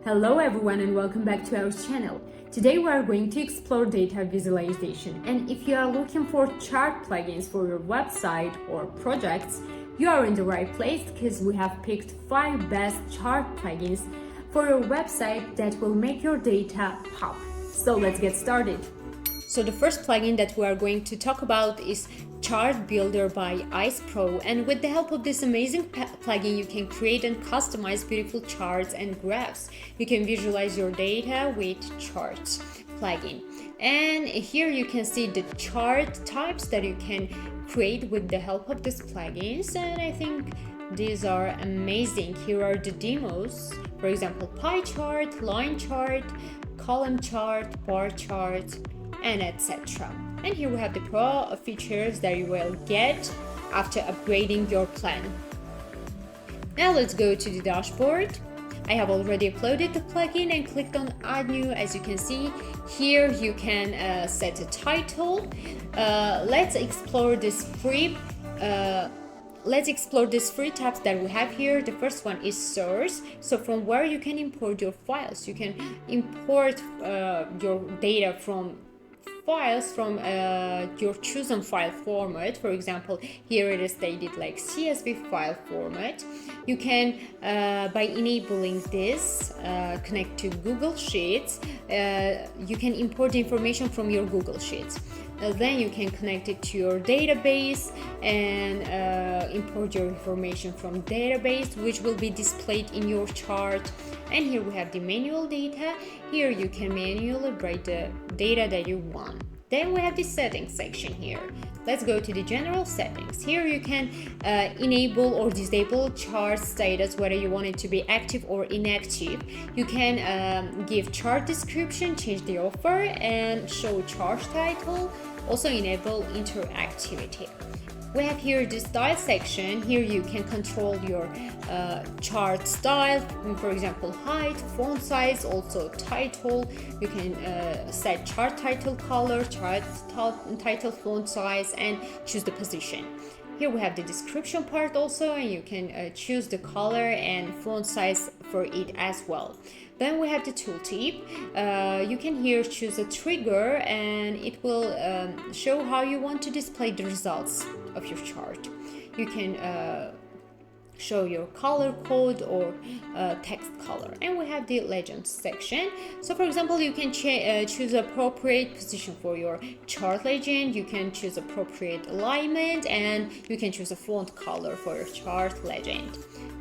Hello everyone and welcome back to our channel. Today we are going to explore data visualization, and if you are looking for chart plugins for your website or projects, you are in the right place because we have picked 5 best chart plugins for your website that will make your data pop. So let's get started. So the first plugin that we are going to talk about is Chart Builder by Ice Pro, and with the help of this amazing plugin you can create and customize beautiful charts and graphs. You can visualize your data with Charts plugin, and here you can see the chart types that you can create with the help of this plugins, and I think these are amazing. Here are the demos, for example, pie chart, line chart, column chart, bar chart, and etc. And here we have the pro features that you will get after upgrading your plan. Now let's go to the dashboard. I have already uploaded the plugin and clicked on add new. As you can see here, you can set a title. Let's explore this free tabs that we have here. The first one is source, so from where you can import your files. You can import your data from files from your chosen file format. For example, here it is stated like CSV file format. You can by enabling this connect to Google Sheets, you can import information from your Google Sheets. Then you can connect it to your database and import your information from database, which will be displayed in your chart. And here we have the manual data. Here you can manually write the data that you want. Then we have the settings section here. Let's go to the general settings. Here you can enable or disable chart status, whether you want it to be active or inactive. You can give chart description, change the offer, and show chart title. Also enable interactivity. We have here the style section. Here you can control your chart style, for example, height, font size, also title. You can set chart title color, chart title font size, and choose the position. Here we have the description part also, and you can choose the color and font size for it as well. Then we have the tooltip. You can here choose a trigger, and it will show how you want to display the results of your chart. You can show your color code or text color. And we have the legend section. So for example, you can choose appropriate position for your chart legend. You can choose appropriate alignment, and you can choose a font color for your chart legend.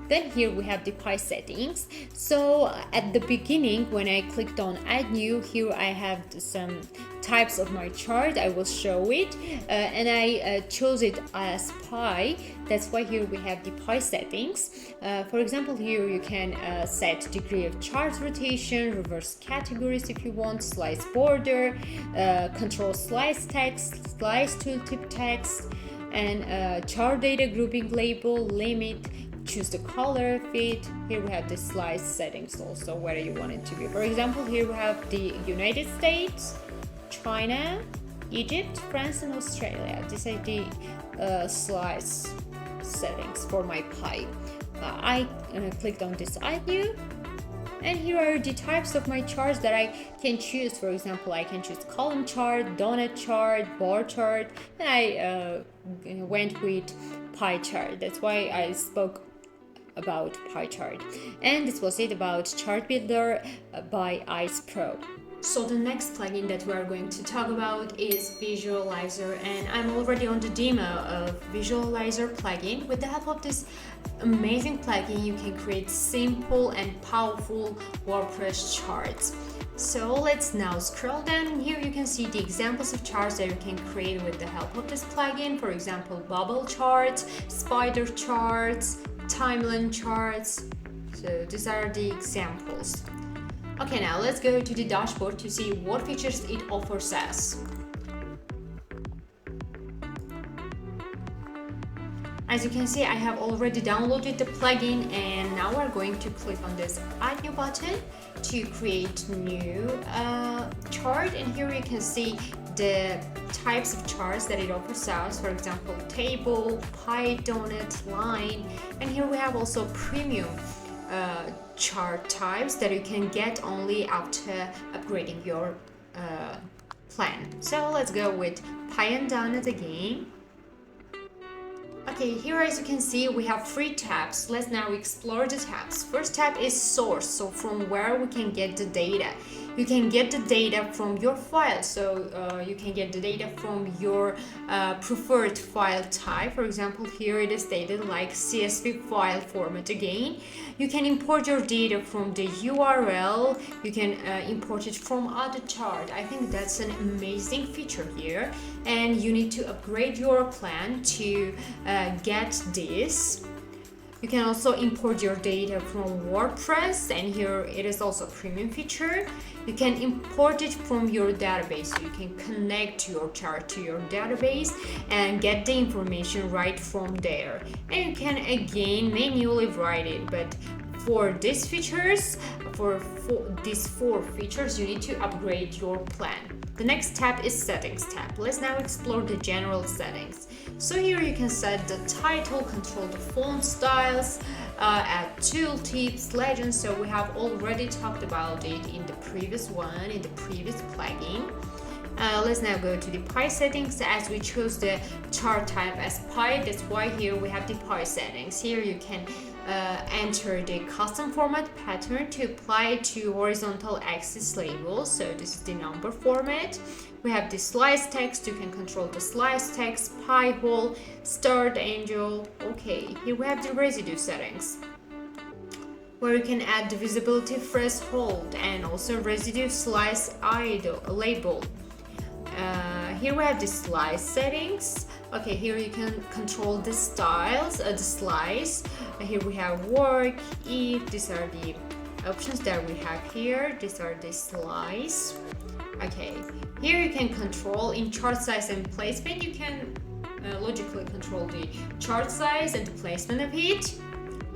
Then here we have the pie settings. So at the beginning, when I clicked on add new, here I have some types of my chart. I will show it, and I chose it as pie. That's why here we have the pie settings. For example, here you can set degree of chart rotation, reverse categories if you want, slice border, control slice text, slice tooltip text, and chart data grouping label, limit, choose the color, fit. Here we have the slice settings also, whether you want it to be. For example, here we have the United States, China, Egypt, France, and Australia. These are the slice settings for my pie. I clicked on this add new, and here are the types of my charts that I can choose. For example, I can choose column chart, donut chart, bar chart, and I went with pie chart. That's why I spoke about pie chart. And this was it about Chart Builder by Ice Pro. So the next plugin that we are going to talk about is Visualizer, and I'm already on the demo of Visualizer plugin. With the help of this amazing plugin, you can create simple and powerful WordPress charts. So let's now scroll down, and here you can see the examples of charts that you can create with the help of this plugin. For example, bubble charts, spider charts, timeline charts. So these are the examples. Okay, now let's go to the dashboard to see what features it offers us. As you can see, I have already downloaded the plugin, and now we're going to click on this add new button to create new chart. And here you can see the types of charts that it offers us. For example, table, pie, donut, line, and here we have also premium chart types that you can get only after upgrading your plan. So let's go with Pandanus again. Okay, here as you can see we have 3 tabs. Let's now explore the tabs. First tab is source, so from where we can get the data. You can get the data from your file, so you can get the data from your preferred file type. For example, here it is stated like CSV file format again. You can import your data from the URL. You can import it from other chart. I think that's an amazing feature here, and you need to upgrade your plan to get this. You can also import your data from WordPress, and here it is also a premium feature. You can import it from your database, so you can connect your chart to your database and get the information right from there. And you can again manually write it, but for these features, for these 4 features, you need to upgrade your plan. The next tab is settings tab. Let's now explore the general settings. So here you can set the title, control the font styles, add tooltips, legends. So we have already talked about it in the previous plugin. Let's now go to the pie settings. As we chose the chart type as pie, that's why here we have the pie settings. Here you can enter the custom format pattern to apply to horizontal axis labels. So this is the number format. We have the slice text. You can control the slice text, pie hole, start angel. Okay, here we have the residue settings, where you can add the visibility threshold and also residue slice label. Here we have the slice settings. Okay, here you can control the styles, the slice. Here we have work, if. These are the options that we have here. These are the slice. Okay, here you can control in chart size and placement. You can logically control the chart size and the placement of it.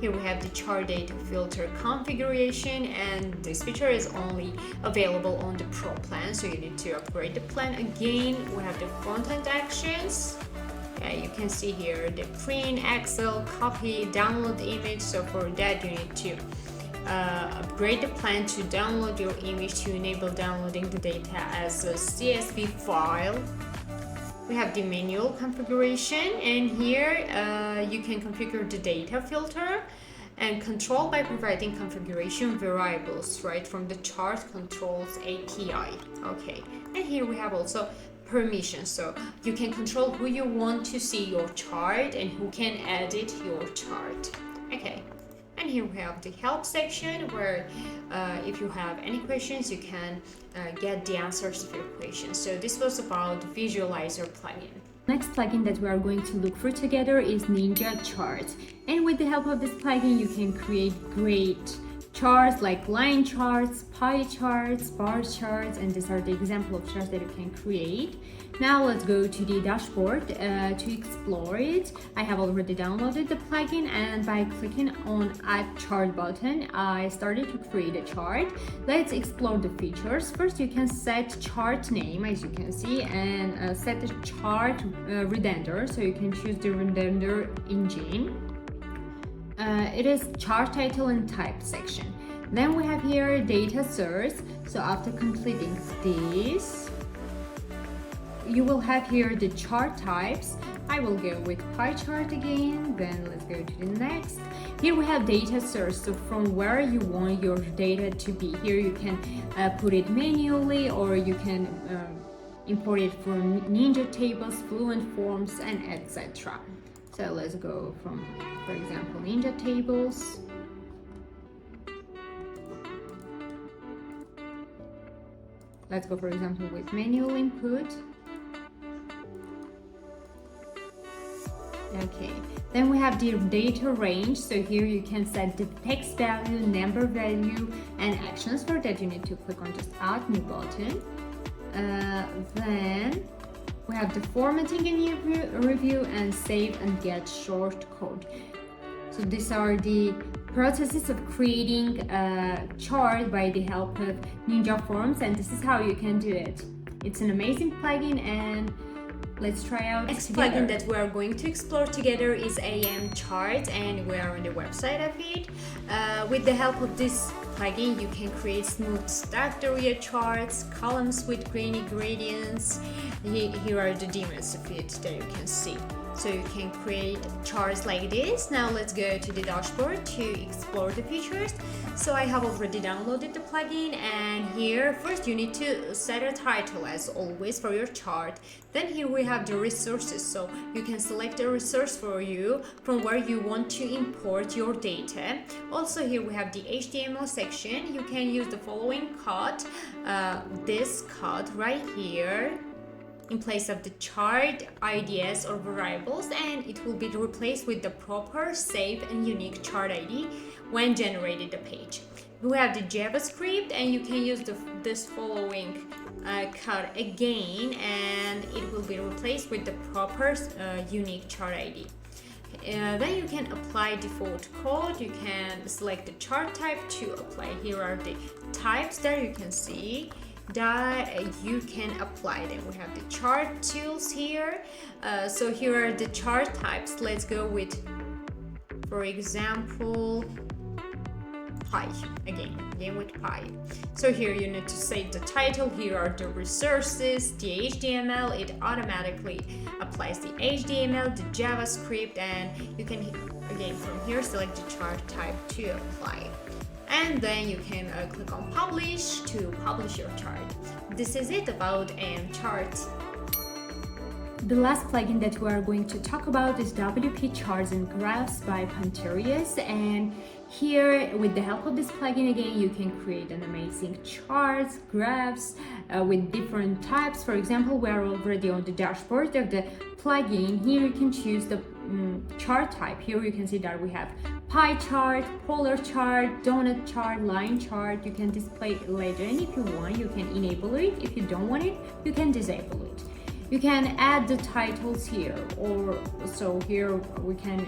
Here we have the chart data filter configuration, and this feature is only available on the Pro plan, so you need to upgrade the plan. Again, we have the front-end actions. You can see here the print, Excel, copy, download image. So for that you need to upgrade the plan to download your image, to enable downloading the data as a CSV file. We have the manual configuration, and here you can configure the data filter and control by providing configuration variables right from the chart controls API. Okay, and here we have also permissions, so you can control who you want to see your chart and who can edit your chart. Okay, and here we have the help section, where if you have any questions you can get the answers to your questions. So this was about the visualizer plugin. Next plugin that we are going to look for together is Ninja Charts, and with the help of this plugin you can create great charts like line charts, pie charts, bar charts, and these are the example of charts that you can create. Now let's go to the dashboard to explore it. I have already downloaded the plugin, and by clicking on Add Chart button, I started to create a chart. Let's explore the features. First, you can set chart name, as you can see, and set the chart redender, so you can choose the redender engine. It is chart title and type section. Then we have here data source. So after completing this, you will have here the chart types. I will go with pie chart again. Then let's go to the next. Here we have data source, so from where you want your data to be. Here you can put it manually, or you can import it from Ninja tables, Fluent forms, and etc. So let's go from, for example, Ninja tables. Let's go, for example, with manual input. Okay, then we have the data range. So here you can set the text value, number value, and actions. For that you need to click on just Add New button. Then we have the formatting and review, and save and get short code. So these are the processes of creating a chart by the help of Ninja Forms, and this is how you can do it. It's an amazing plugin, and Let's try out next plugin that we are going to explore together is AM Chart, and we are on the website of it. With the help of this plugin, you can create smooth stacked area charts, columns with grainy gradients. Here are the demons of it that you can see. So you can create charts like this. Now let's go to the dashboard to explore the features. So I have already downloaded the plugin, and here first you need to set a title as always for your chart. Then here we have the resources, so you can select a resource for you from where you want to import your data. Also here we have the HTML section. You can use the following code, this code right here, in place of the chart IDs or variables, and it will be replaced with the proper, safe and unique chart ID when generated the page. We have the JavaScript, and you can use this following code again, and it will be replaced with the proper unique chart ID. Then you can apply default code. You can select the chart type to apply. Here are the types that you can see that you can apply them. We have the chart tools here. So here are the chart types. Let's go with, for example, pie again with pie. So here you need to say the title. Here are the resources, the HTML. It automatically applies the HTML, the JavaScript, and you can again from here select the chart type to apply. And then you can click on publish to publish your chart. This is it about AM Charts. The last plugin that we are going to talk about is WP Charts and Graphs by Panterius, and here with the help of this plugin again you can create an amazing charts, graphs with different types. For example, we are already on the dashboard of the plugin. Here you can choose the chart type. Here you can see that we have pie chart, polar chart, donut chart, line chart. You can display it later, and if you want you can enable it. If you don't want it, you can disable it. You can add the titles here, or so here we can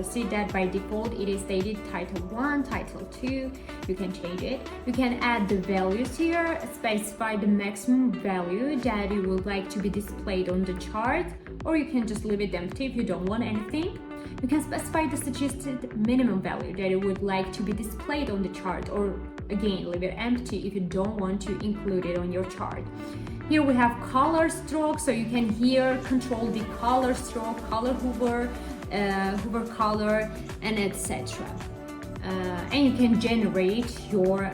see that by default it is stated title 1, title 2. You can change it. You can add the values here, specify the maximum value that you would like to be displayed on the chart, or you can just leave it empty if you don't want anything. You can specify the suggested minimum value that you would like to be displayed on the chart, or again leave it empty if you don't want to include it on your chart. Here we have color stroke, so you can here control the color stroke, color hover, hover color, and etc. And you can generate your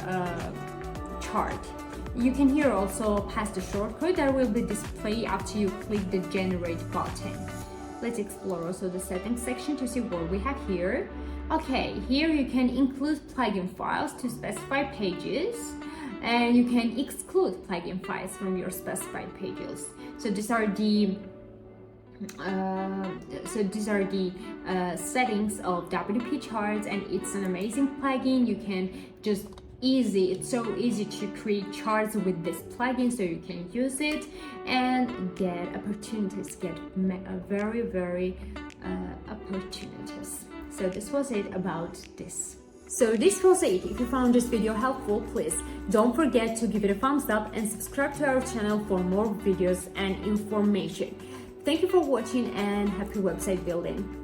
chart. You can here also pass the shortcode that will be displayed after you click the generate button. Let's explore also the settings section to see what we have here. Okay, here you can include plugin files to specify pages, and you can exclude plugin files from your specified pages. So these are the settings of WP Charts, and it's an amazing plugin. You can just it's so easy to create charts with this plugin, so you can use it and get opportunities, get very opportunities. So this was it about this. So this was it. If you found this video helpful, please don't forget to give it a thumbs up and subscribe to our channel for more videos and information. Thank you for watching, and happy website building.